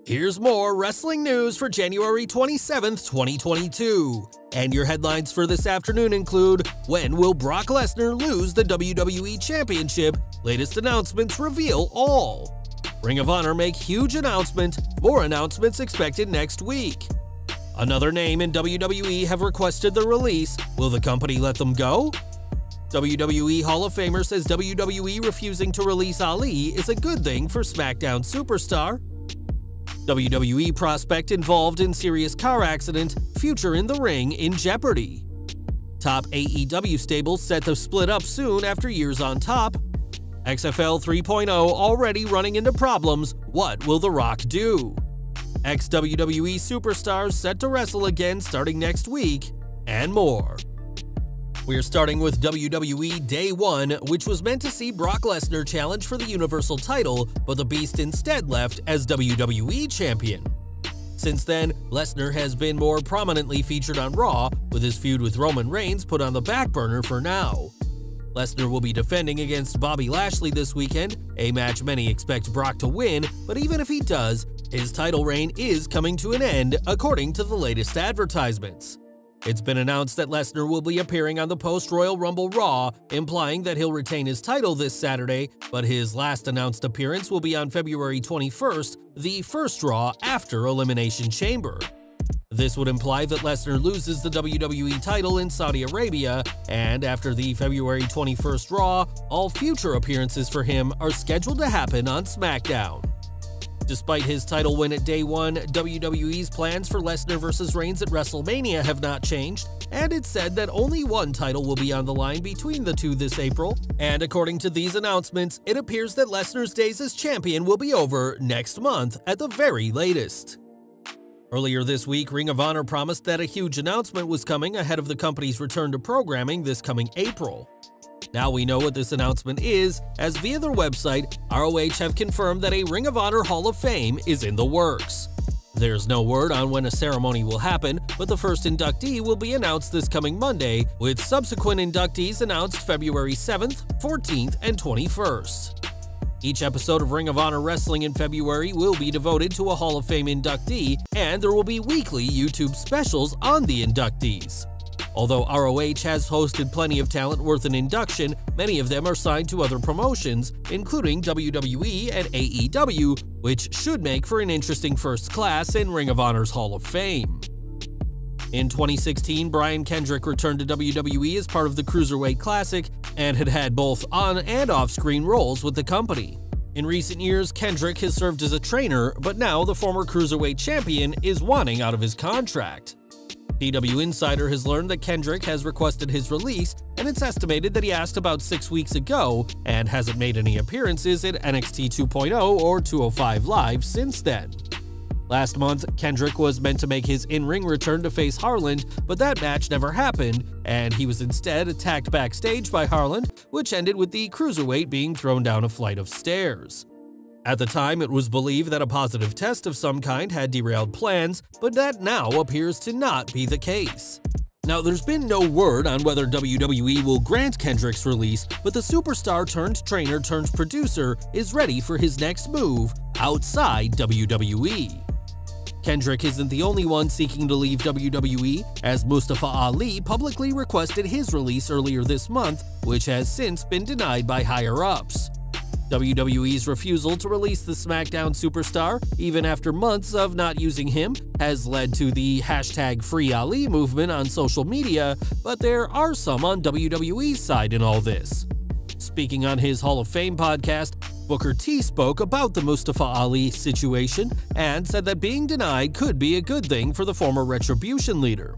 Here's more wrestling news for January 27th, 2022. And your headlines for this afternoon include: when will Brock Lesnar lose the WWE Championship? Latest announcements reveal all. Ring of Honor make huge announcement, more announcements expected next week. Another name in WWE have requested the release. Will the company let them go? WWE Hall of Famer says WWE refusing to release Ali is a good thing for Smackdown superstar. WWE prospect involved in serious car accident, future in the ring in Jeopardy. Top AEW stables set to split up soon after years on top. XFL 3.0 already running into problems, what will The Rock do? Ex-WWE superstars set to wrestle again starting next week, and more. We're starting with WWE Day 1, which was meant to see Brock Lesnar challenge for the Universal title, but the Beast instead left as WWE Champion. Since then, Lesnar has been more prominently featured on Raw, with his feud with Roman Reigns put on the back burner for now. Lesnar will be defending against Bobby Lashley this weekend, a match many expect Brock to win, but even if he does, his title reign is coming to an end, according to the latest advertisements. It's been announced that Lesnar will be appearing on the post-Royal Rumble Raw, implying that he'll retain his title this Saturday, but his last announced appearance will be on February 21st, the first Raw after Elimination Chamber. This would imply that Lesnar loses the WWE title in Saudi Arabia, and after the February 21st Raw, all future appearances for him are scheduled to happen on Smackdown. Despite his title win at Day 1, WWE's plans for Lesnar vs. Reigns at WrestleMania have not changed, and it's said that only one title will be on the line between the two this April, and according to these announcements, it appears that Lesnar's days as champion will be over next month at the very latest. Earlier this week, Ring of Honor promised that a huge announcement was coming ahead of the company's return to programming this coming April. Now we know what this announcement is, as via their website, ROH have confirmed that a Ring of Honor Hall of Fame is in the works. There's no word on when a ceremony will happen, but the first inductee will be announced this coming Monday, with subsequent inductees announced February 7th, 14th, and 21st. Each episode of Ring of Honor Wrestling in February will be devoted to a Hall of Fame inductee, and there will be weekly YouTube specials on the inductees. Although ROH has hosted plenty of talent worth an induction, many of them are signed to other promotions, including WWE and AEW, which should make for an interesting first class in Ring of Honor's Hall of Fame. In 2016, Brian Kendrick returned to WWE as part of the Cruiserweight Classic and had had both on- and off-screen roles with the company. In recent years, Kendrick has served as a trainer, but now the former Cruiserweight champion is wanting out of his contract. PW Insider has learned that Kendrick has requested his release, and it's estimated that he asked about 6 weeks ago and hasn't made any appearances at NXT 2.0 or 205 Live since then. Last month, Kendrick was meant to make his in-ring return to face Harland, but that match never happened, and he was instead attacked backstage by Harland, which ended with the Cruiserweight being thrown down a flight of stairs. At the time, it was believed that a positive test of some kind had derailed plans, but that now appears to not be the case. Now, there's been no word on whether WWE will grant Kendrick's release, but the superstar-turned-trainer-turned-producer is ready for his next move outside WWE. Kendrick isn't the only one seeking to leave WWE, as Mustafa Ali publicly requested his release earlier this month, which has since been denied by higher-ups. WWE's refusal to release the SmackDown superstar, even after months of not using him, has led to the #FreeAli movement on social media, but there are some on WWE's side in all this. Speaking on his Hall of Fame podcast, Booker T spoke about the Mustafa Ali situation and said that being denied could be a good thing for the former Retribution leader.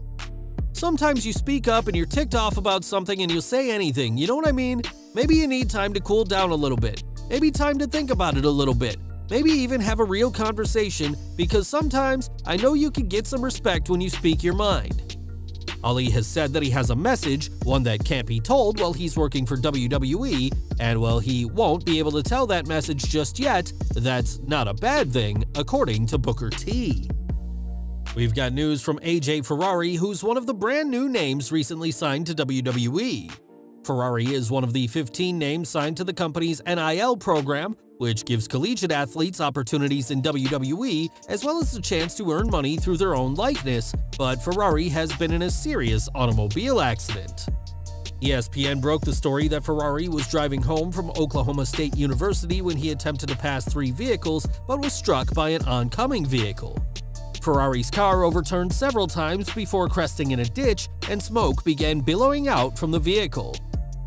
Sometimes you speak up and you're ticked off about something and you'll say anything, you know what I mean? Maybe you need time to cool down a little bit. Maybe time to think about it a little bit. Maybe even have a real conversation, because sometimes I know you can get some respect when you speak your mind. Ali has said that he has a message, one that can't be told while he's working for WWE, and while he won't be able to tell that message just yet, that's not a bad thing, according to Booker T. We've got news from AJ Ferrari, who's one of the brand new names recently signed to WWE. Ferrari is one of the 15 names signed to the company's NIL program, which gives collegiate athletes opportunities in WWE as well as the chance to earn money through their own likeness, but Ferrari has been in a serious automobile accident. ESPN broke the story that Ferrari was driving home from Oklahoma State University when he attempted to pass 3 vehicles but was struck by an oncoming vehicle. Ferrari's car overturned several times before cresting in a ditch, and smoke began billowing out from the vehicle.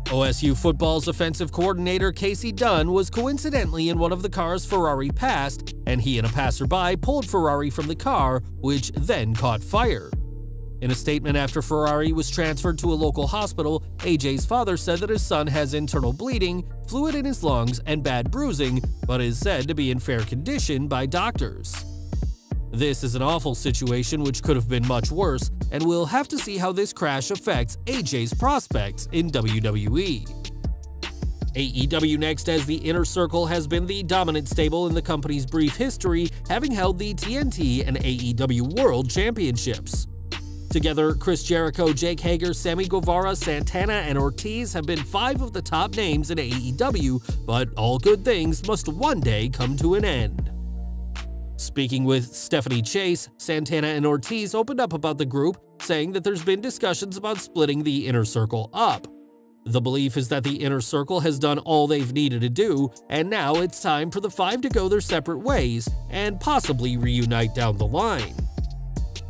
OSU football's offensive coordinator Casey Dunn was coincidentally in one of the cars Ferrari passed, and he and a passerby pulled Ferrari from the car, which then caught fire. In a statement after Ferrari was transferred to a local hospital, AJ's father said that his son has internal bleeding, fluid in his lungs, and bad bruising, but is said to be in fair condition by doctors. This is an awful situation which could have been much worse, and we'll have to see how this crash affects AJ's prospects in WWE. AEW next, as the Inner Circle has been the dominant stable in the company's brief history, having held the TNT and AEW World Championships. Together, Chris Jericho, Jake Hager, Sammy Guevara, Santana, and Ortiz have been 5 of the top names in AEW, but all good things must one day come to an end. Speaking with Stephanie Chase, Santana and Ortiz opened up about the group, saying that there's been discussions about splitting the Inner Circle up. The belief is that the Inner Circle has done all they've needed to do, and now it's time for the 5 to go their separate ways and possibly reunite down the line.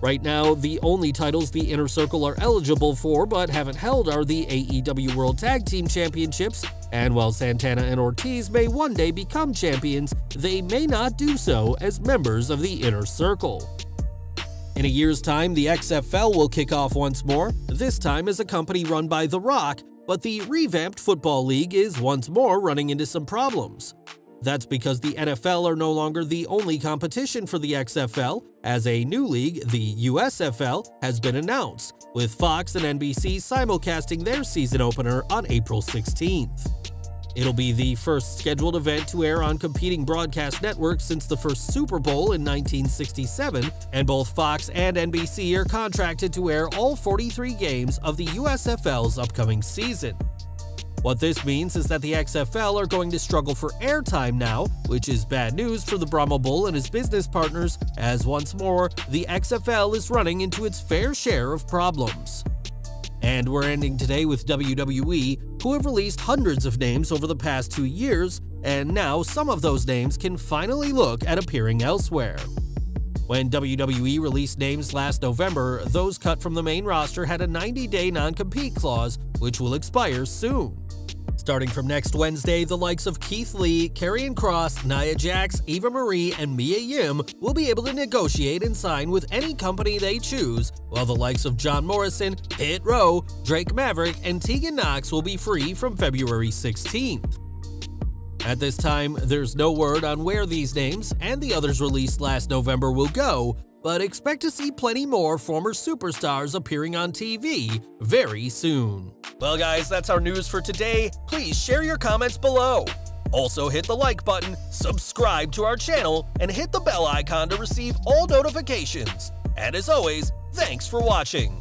Right now, the only titles the Inner Circle are eligible for but haven't held are the AEW World Tag Team Championships, and while Santana and Ortiz may one day become champions, they may not do so as members of the Inner Circle. In a year's time, the XFL will kick off once more, this time as a company run by The Rock, but the revamped Football League is once more running into some problems. That's because the NFL are no longer the only competition for the XFL, as a new league, the USFL, has been announced, with Fox and NBC simulcasting their season opener on April 16th. It'll be the first scheduled event to air on competing broadcast networks since the first Super Bowl in 1967, and both Fox and NBC are contracted to air all 43 games of the USFL's upcoming season. What this means is that the XFL are going to struggle for airtime now, which is bad news for the Brahma Bull and his business partners, as once more, the XFL is running into its fair share of problems. And we're ending today with WWE, who have released hundreds of names over the past 2 years, and now some of those names can finally look at appearing elsewhere. When WWE released names last November, those cut from the main roster had a 90-day non-compete clause, which will expire soon. Starting from next Wednesday, the likes of Keith Lee, Karrion Kross, Nia Jax, Eva Marie, and Mia Yim will be able to negotiate and sign with any company they choose, while the likes of John Morrison, Hit Row, Drake Maverick, and Tegan Knox will be free from February 16th. At this time, there's no word on where these names and the others released last November will go, but expect to see plenty more former superstars appearing on TV very soon. Well guys, that's our news for today. Please share your comments below. Also hit the like button, subscribe to our channel, and hit the bell icon to receive all notifications. And as always, thanks for watching.